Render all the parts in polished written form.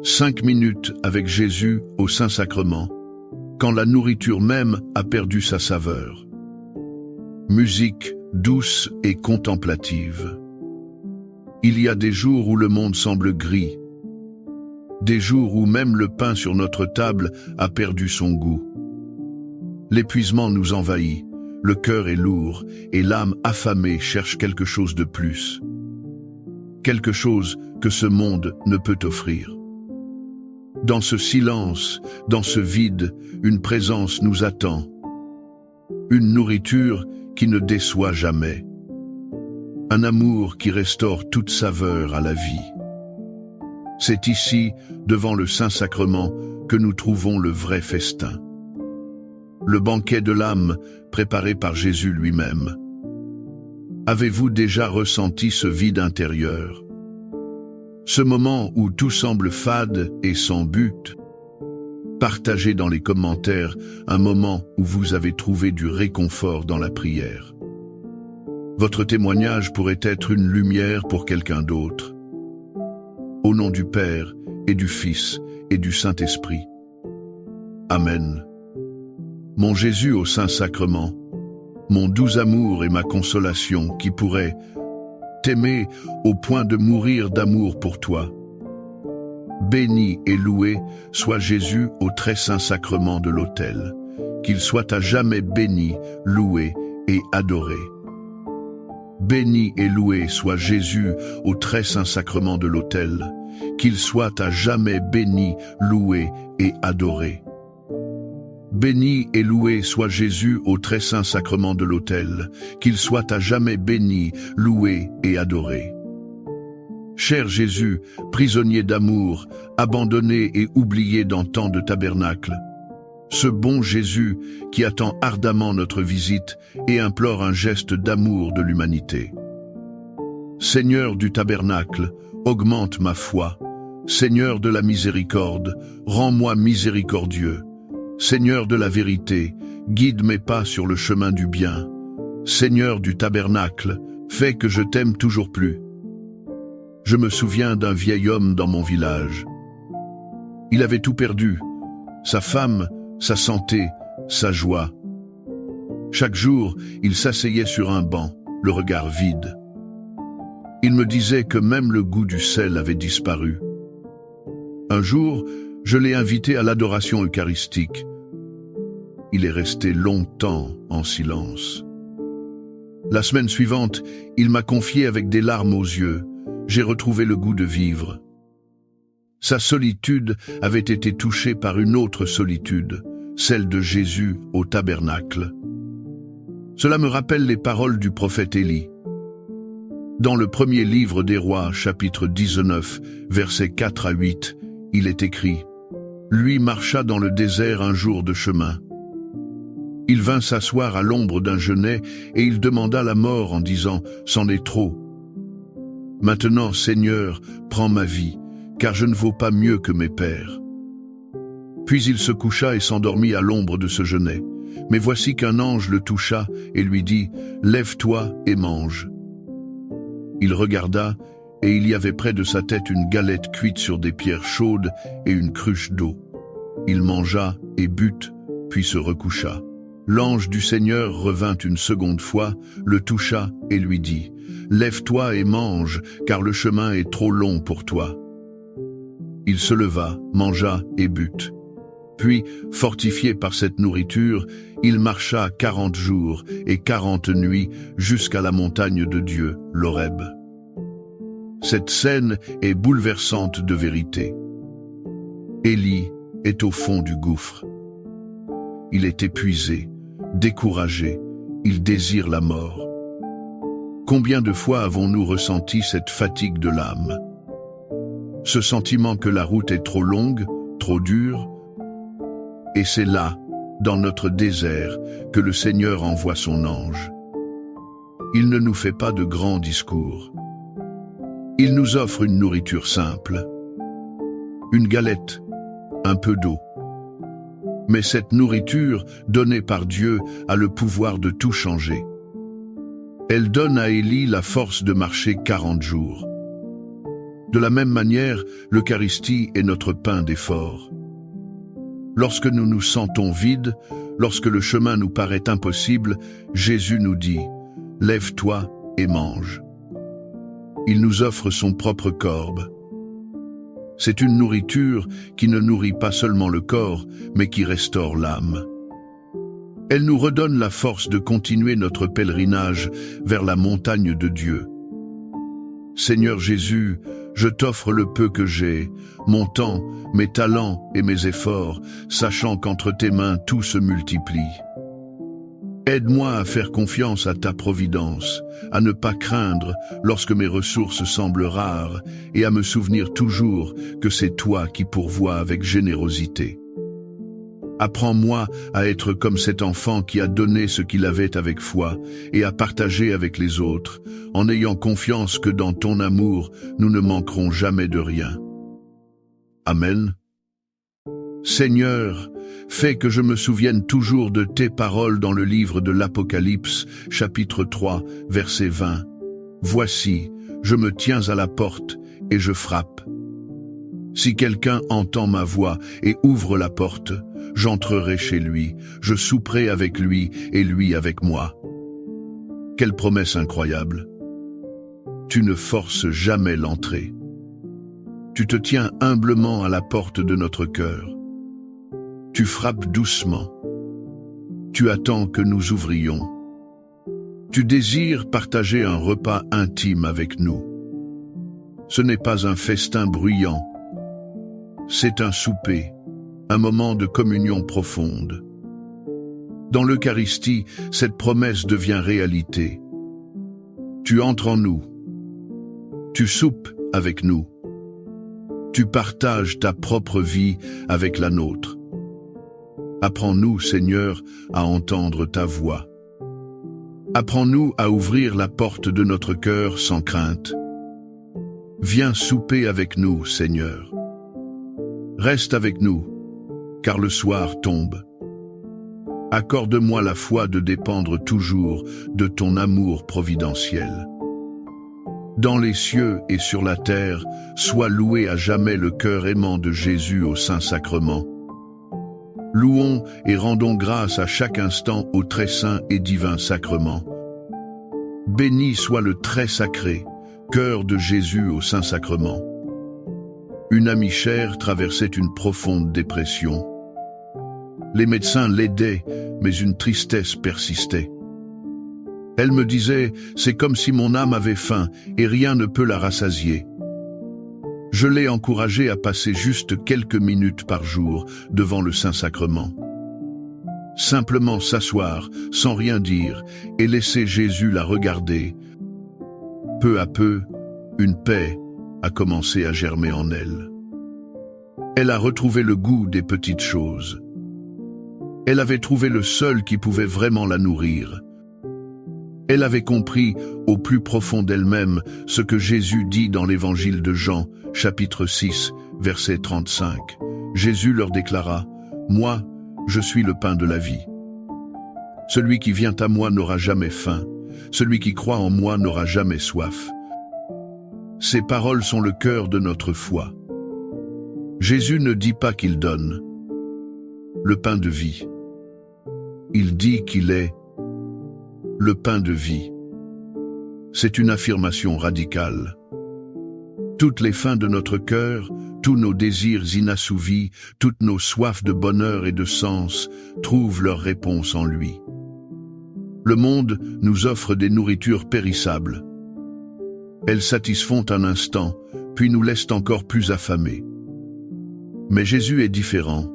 5 minutes avec Jésus au Saint-Sacrement, quand la nourriture même a perdu sa saveur. Musique douce et contemplative. Il y a des jours où le monde semble gris, des jours où même le pain sur notre table a perdu son goût. L'épuisement nous envahit, le cœur est lourd et l'âme affamée cherche quelque chose de plus. Quelque chose que ce monde ne peut offrir. Dans ce silence, dans ce vide, une présence nous attend. Une nourriture qui ne déçoit jamais. Un amour qui restaure toute saveur à la vie. C'est ici, devant le Saint-Sacrement, que nous trouvons le vrai festin. Le banquet de l'âme préparé par Jésus lui-même. Avez-vous déjà ressenti ce vide intérieur? Ce moment où tout semble fade et sans but? Partagez dans les commentaires un moment où vous avez trouvé du réconfort dans la prière. Votre témoignage pourrait être une lumière pour quelqu'un d'autre. Au nom du Père et du Fils et du Saint-Esprit. Amen. Mon Jésus au Saint-Sacrement, mon doux amour et ma consolation qui pourrait t'aimer au point de mourir d'amour pour toi. Béni et loué soit Jésus au très saint sacrement de l'autel, qu'il soit à jamais béni, loué et adoré. Béni et loué soit Jésus au très saint sacrement de l'autel, qu'il soit à jamais béni, loué et adoré. Béni et loué soit Jésus au très saint sacrement de l'autel, qu'il soit à jamais béni, loué et adoré. Cher Jésus, prisonnier d'amour, abandonné et oublié dans tant de tabernacles, ce bon Jésus qui attend ardemment notre visite et implore un geste d'amour de l'humanité. Seigneur du tabernacle, augmente ma foi. Seigneur de la miséricorde, rends-moi miséricordieux. Seigneur de la vérité, guide mes pas sur le chemin du bien. Seigneur du tabernacle, fais que je t'aime toujours plus. Je me souviens d'un vieil homme dans mon village. Il avait tout perdu, sa femme, sa santé, sa joie. Chaque jour, il s'asseyait sur un banc, le regard vide. Il me disait que même le goût du sel avait disparu. Un jour, je l'ai invité à l'adoration eucharistique. Il est resté longtemps en silence. La semaine suivante, il m'a confié avec des larmes aux yeux. J'ai retrouvé le goût de vivre. Sa solitude avait été touchée par une autre solitude, celle de Jésus au tabernacle. Cela me rappelle les paroles du prophète Élie. Dans le premier livre des Rois, chapitre 19, versets 4 à 8, il est écrit « Lui marcha dans le désert un jour de chemin. Il vint s'asseoir à l'ombre d'un genêt et il demanda la mort en disant « C'en est trop. Maintenant, Seigneur, prends ma vie, car je ne vaux pas mieux que mes pères. » Puis il se coucha et s'endormit à l'ombre de ce genêt. Mais voici qu'un ange le toucha et lui dit « Lève-toi et mange. » Il regarda, et il y avait près de sa tête une galette cuite sur des pierres chaudes et une cruche d'eau. Il mangea et but, puis se recoucha. L'ange du Seigneur revint une seconde fois, le toucha et lui dit « Lève-toi et mange, car le chemin est trop long pour toi. » Il se leva, mangea et but. Puis, fortifié par cette nourriture, il marcha 40 jours et 40 nuits jusqu'à la montagne de Dieu, l'Horeb. Cette scène est bouleversante de vérité. Élie est au fond du gouffre. Il est épuisé, découragé, il désire la mort. Combien de fois avons-nous ressenti cette fatigue de l'âme? Ce sentiment que la route est trop longue, trop dure? Et c'est là, dans notre désert, que le Seigneur envoie son ange. Il ne nous fait pas de grands discours. Il nous offre une nourriture simple, une galette, un peu d'eau. Mais cette nourriture, donnée par Dieu, a le pouvoir de tout changer. Elle donne à Élie la force de marcher 40 jours. De la même manière, l'Eucharistie est notre pain d'effort. Lorsque nous nous sentons vides, lorsque le chemin nous paraît impossible, Jésus nous dit « Lève-toi et mange ». Il nous offre son propre corps. C'est une nourriture qui ne nourrit pas seulement le corps, mais qui restaure l'âme. Elle nous redonne la force de continuer notre pèlerinage vers la montagne de Dieu. Seigneur Jésus, je t'offre le peu que j'ai, mon temps, mes talents et mes efforts, sachant qu'entre tes mains tout se multiplie. Aide-moi à faire confiance à ta providence, à ne pas craindre lorsque mes ressources semblent rares et à me souvenir toujours que c'est toi qui pourvois avec générosité. Apprends-moi à être comme cet enfant qui a donné ce qu'il avait avec foi et à partager avec les autres, en ayant confiance que dans ton amour, nous ne manquerons jamais de rien. Amen. Seigneur, fais que je me souvienne toujours de tes paroles dans le livre de l'Apocalypse, chapitre 3, verset 20. Voici, je me tiens à la porte et je frappe. Si quelqu'un entend ma voix et ouvre la porte, j'entrerai chez lui, je souperai avec lui et lui avec moi. Quelle promesse incroyable! Tu ne forces jamais l'entrée. Tu te tiens humblement à la porte de notre cœur. Tu frappes doucement. Tu attends que nous ouvrions. Tu désires partager un repas intime avec nous. Ce n'est pas un festin bruyant. C'est un souper, un moment de communion profonde. Dans l'Eucharistie, cette promesse devient réalité. Tu entres en nous. Tu soupes avec nous. Tu partages ta propre vie avec la nôtre. Apprends-nous, Seigneur, à entendre ta voix. Apprends-nous à ouvrir la porte de notre cœur sans crainte. Viens souper avec nous, Seigneur. Reste avec nous, car le soir tombe. Accorde-moi la foi de dépendre toujours de ton amour providentiel. Dans les cieux et sur la terre, sois loué à jamais le cœur aimant de Jésus au Saint-Sacrement. Louons et rendons grâce à chaque instant au très saint et divin sacrement. Béni soit le très sacré, cœur de Jésus au Saint-Sacrement. Une amie chère traversait une profonde dépression. Les médecins l'aidaient, mais une tristesse persistait. Elle me disait, c'est comme si mon âme avait faim et rien ne peut la rassasier. Je l'ai encouragée à passer juste quelques minutes par jour devant le Saint-Sacrement. Simplement s'asseoir, sans rien dire, et laisser Jésus la regarder. Peu à peu, une paix a commencé à germer en elle. Elle a retrouvé le goût des petites choses. Elle avait trouvé le seul qui pouvait vraiment la nourrir. Elle avait compris, au plus profond d'elle-même, ce que Jésus dit dans l'évangile de Jean, chapitre 6, verset 35. Jésus leur déclara, « Moi, je suis le pain de la vie. Celui qui vient à moi n'aura jamais faim, celui qui croit en moi n'aura jamais soif. » Ces paroles sont le cœur de notre foi. Jésus ne dit pas qu'il donne le pain de vie. Il dit qu'il est le pain de vie. C'est une affirmation radicale. Toutes les faims de notre cœur, tous nos désirs inassouvis, toutes nos soifs de bonheur et de sens trouvent leur réponse en lui. Le monde nous offre des nourritures périssables. Elles satisfont un instant, puis nous laissent encore plus affamés. Mais Jésus est différent.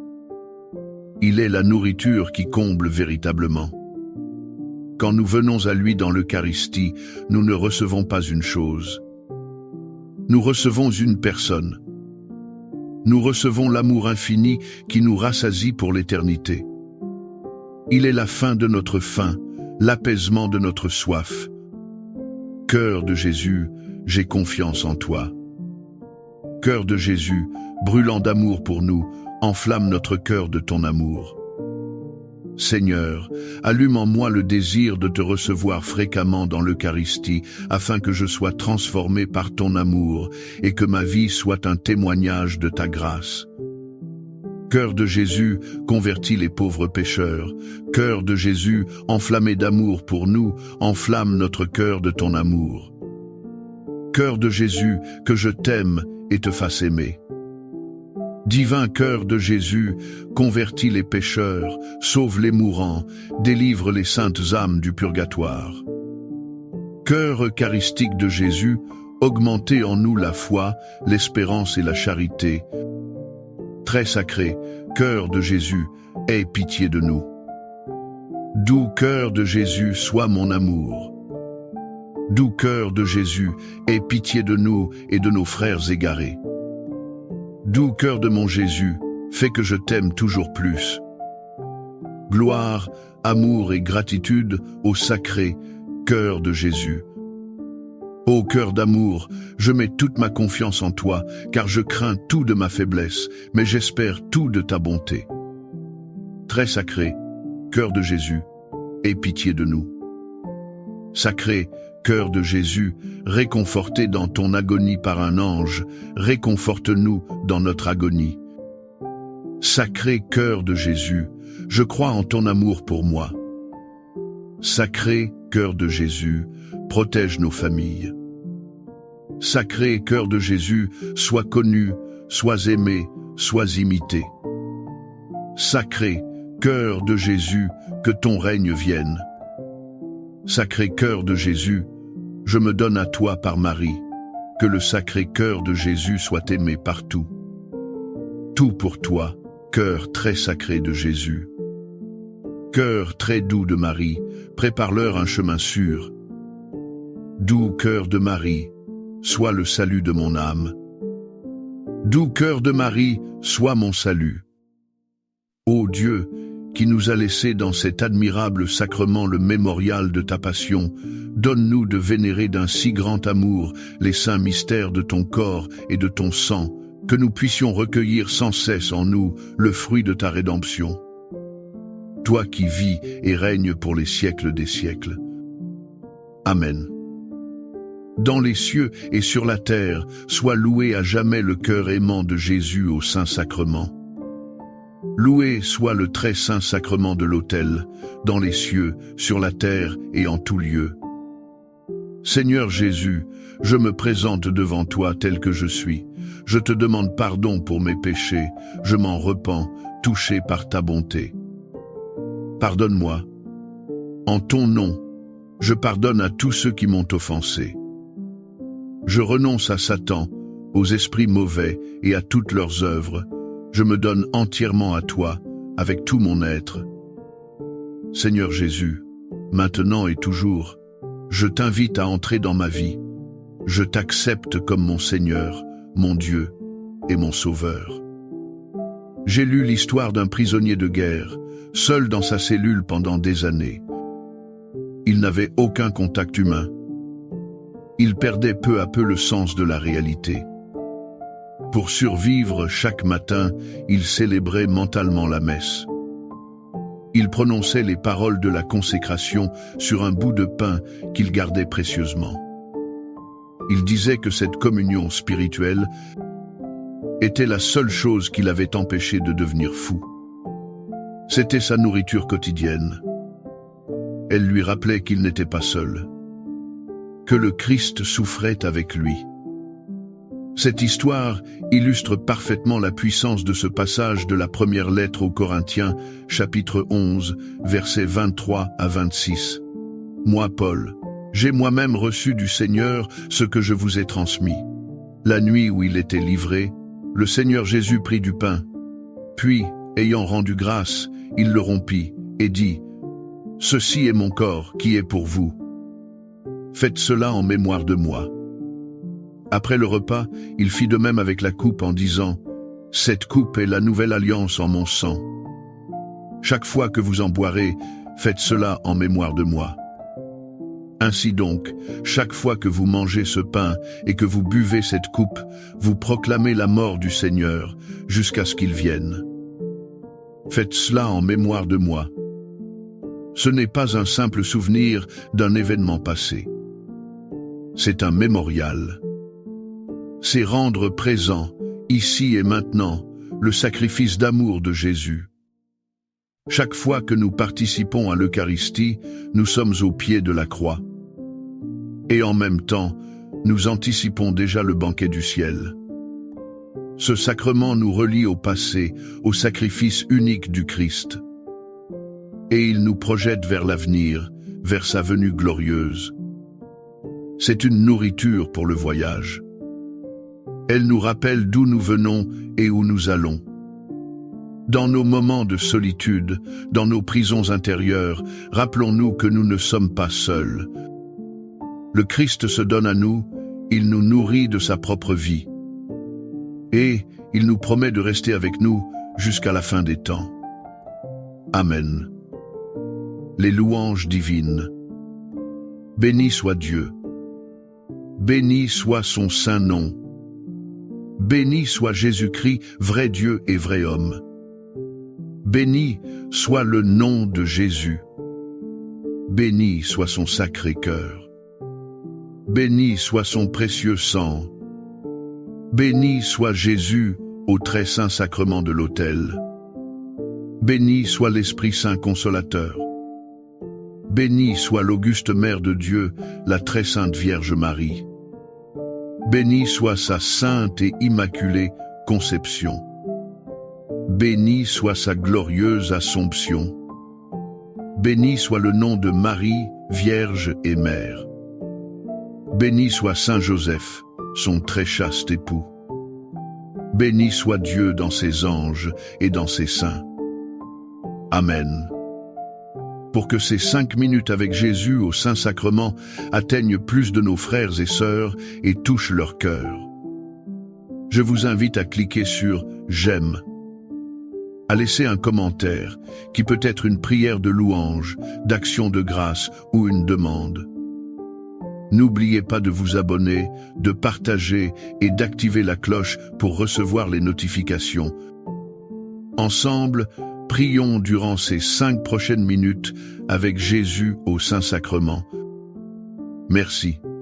Il est la nourriture qui comble véritablement. Quand nous venons à lui dans l'Eucharistie, nous ne recevons pas une chose. Nous recevons une personne. Nous recevons l'amour infini qui nous rassasie pour l'éternité. Il est la fin de notre faim, l'apaisement de notre soif. Cœur de Jésus, j'ai confiance en toi. Cœur de Jésus, brûlant d'amour pour nous, enflamme notre cœur de ton amour. Seigneur, allume en moi le désir de te recevoir fréquemment dans l'Eucharistie, afin que je sois transformé par ton amour et que ma vie soit un témoignage de ta grâce. Cœur de Jésus, convertis les pauvres pécheurs. Cœur de Jésus, enflammé d'amour pour nous, enflamme notre cœur de ton amour. Cœur de Jésus, que je t'aime et te fasse aimer. Divin cœur de Jésus, convertis les pécheurs, sauve les mourants, délivre les saintes âmes du purgatoire. Cœur eucharistique de Jésus, augmentez en nous la foi, l'espérance et la charité. Très sacré, cœur de Jésus, aie pitié de nous. Doux cœur de Jésus, sois mon amour. Doux cœur de Jésus, aie pitié de nous et de nos frères égarés. Doux cœur de mon Jésus, fais que je t'aime toujours plus. Gloire, amour et gratitude au sacré cœur de Jésus. Ô cœur d'amour, je mets toute ma confiance en toi, car je crains tout de ma faiblesse, mais j'espère tout de ta bonté. Très sacré, cœur de Jésus, aie pitié de nous. Sacré, cœur de Jésus, réconforté dans ton agonie par un ange, réconforte-nous dans notre agonie. Sacré cœur de Jésus, je crois en ton amour pour moi. Sacré cœur de Jésus, protège nos familles. Sacré cœur de Jésus, sois connu, sois aimé, sois imité. Sacré cœur de Jésus, que ton règne vienne. Sacré cœur de Jésus, je me donne à toi par Marie, que le sacré cœur de Jésus soit aimé partout. Tout pour toi, cœur très sacré de Jésus. Cœur très doux de Marie, prépare-leur un chemin sûr. Doux cœur de Marie, sois le salut de mon âme. Doux cœur de Marie, sois mon salut. Ô Dieu, qui nous a laissé dans cet admirable sacrement le mémorial de ta passion, donne-nous de vénérer d'un si grand amour les saints mystères de ton corps et de ton sang, que nous puissions recueillir sans cesse en nous le fruit de ta rédemption. Toi qui vis et règnes pour les siècles des siècles. Amen. Dans les cieux et sur la terre, soit loué à jamais le cœur aimant de Jésus au Saint-Sacrement. Loué soit le très saint sacrement de l'autel, dans les cieux, sur la terre et en tout lieu. Seigneur Jésus, je me présente devant toi tel que je suis. Je te demande pardon pour mes péchés, je m'en repens, touché par ta bonté. Pardonne-moi. En ton nom, je pardonne à tous ceux qui m'ont offensé. Je renonce à Satan, aux esprits mauvais et à toutes leurs œuvres. Je me donne entièrement à toi, avec tout mon être. Seigneur Jésus, maintenant et toujours, je t'invite à entrer dans ma vie. Je t'accepte comme mon Seigneur, mon Dieu et mon Sauveur. J'ai lu l'histoire d'un prisonnier de guerre, seul dans sa cellule pendant des années. Il n'avait aucun contact humain. Il perdait peu à peu le sens de la réalité. Pour survivre, chaque matin, il célébrait mentalement la messe. Il prononçait les paroles de la consécration sur un bout de pain qu'il gardait précieusement. Il disait que cette communion spirituelle était la seule chose qui l'avait empêché de devenir fou. C'était sa nourriture quotidienne. Elle lui rappelait qu'il n'était pas seul, que le Christ souffrait avec lui. Cette histoire illustre parfaitement la puissance de ce passage de la première lettre aux Corinthiens, chapitre 11, versets 23 à 26. Moi, Paul, j'ai moi-même reçu du Seigneur ce que je vous ai transmis. La nuit où il était livré, le Seigneur Jésus prit du pain. Puis, ayant rendu grâce, il le rompit et dit : « Ceci est mon corps qui est pour vous. Faites cela en mémoire de moi. » Après le repas, il fit de même avec la coupe en disant : « Cette coupe est la nouvelle alliance en mon sang. Chaque fois que vous en boirez, faites cela en mémoire de moi. Ainsi donc, chaque fois que vous mangez ce pain et que vous buvez cette coupe, vous proclamez la mort du Seigneur jusqu'à ce qu'il vienne. Faites cela en mémoire de moi. Ce n'est pas un simple souvenir d'un événement passé. C'est un mémorial. C'est rendre présent, ici et maintenant, le sacrifice d'amour de Jésus. Chaque fois que nous participons à l'Eucharistie, nous sommes au pied de la croix. Et en même temps, nous anticipons déjà le banquet du ciel. Ce sacrement nous relie au passé, au sacrifice unique du Christ. Et il nous projette vers l'avenir, vers sa venue glorieuse. C'est une nourriture pour le voyage. Elle nous rappelle d'où nous venons et où nous allons. Dans nos moments de solitude, dans nos prisons intérieures, rappelons-nous que nous ne sommes pas seuls. Le Christ se donne à nous, il nous nourrit de sa propre vie. Et il nous promet de rester avec nous jusqu'à la fin des temps. Amen. Les louanges divines. Béni soit Dieu. Béni soit son saint nom. Béni soit Jésus-Christ, vrai Dieu et vrai homme. Béni soit le nom de Jésus. Béni soit son sacré cœur. Béni soit son précieux sang. Béni soit Jésus au très saint sacrement de l'autel. Béni soit l'Esprit Saint consolateur. Béni soit l'auguste Mère de Dieu, la très sainte Vierge Marie. Béni soit sa sainte et immaculée conception. Béni soit sa glorieuse Assomption. Béni soit le nom de Marie, Vierge et Mère. Béni soit Saint Joseph, son très chaste époux. Béni soit Dieu dans ses anges et dans ses saints. Amen. Pour que ces 5 minutes avec Jésus au Saint-Sacrement atteignent plus de nos frères et sœurs et touchent leur cœur. Je vous invite à cliquer sur « J'aime », à laisser un commentaire qui peut être une prière de louange, d'action de grâce ou une demande. N'oubliez pas de vous abonner, de partager et d'activer la cloche pour recevoir les notifications. Ensemble, prions durant ces 5 prochaines minutes avec Jésus au Saint-Sacrement. Merci.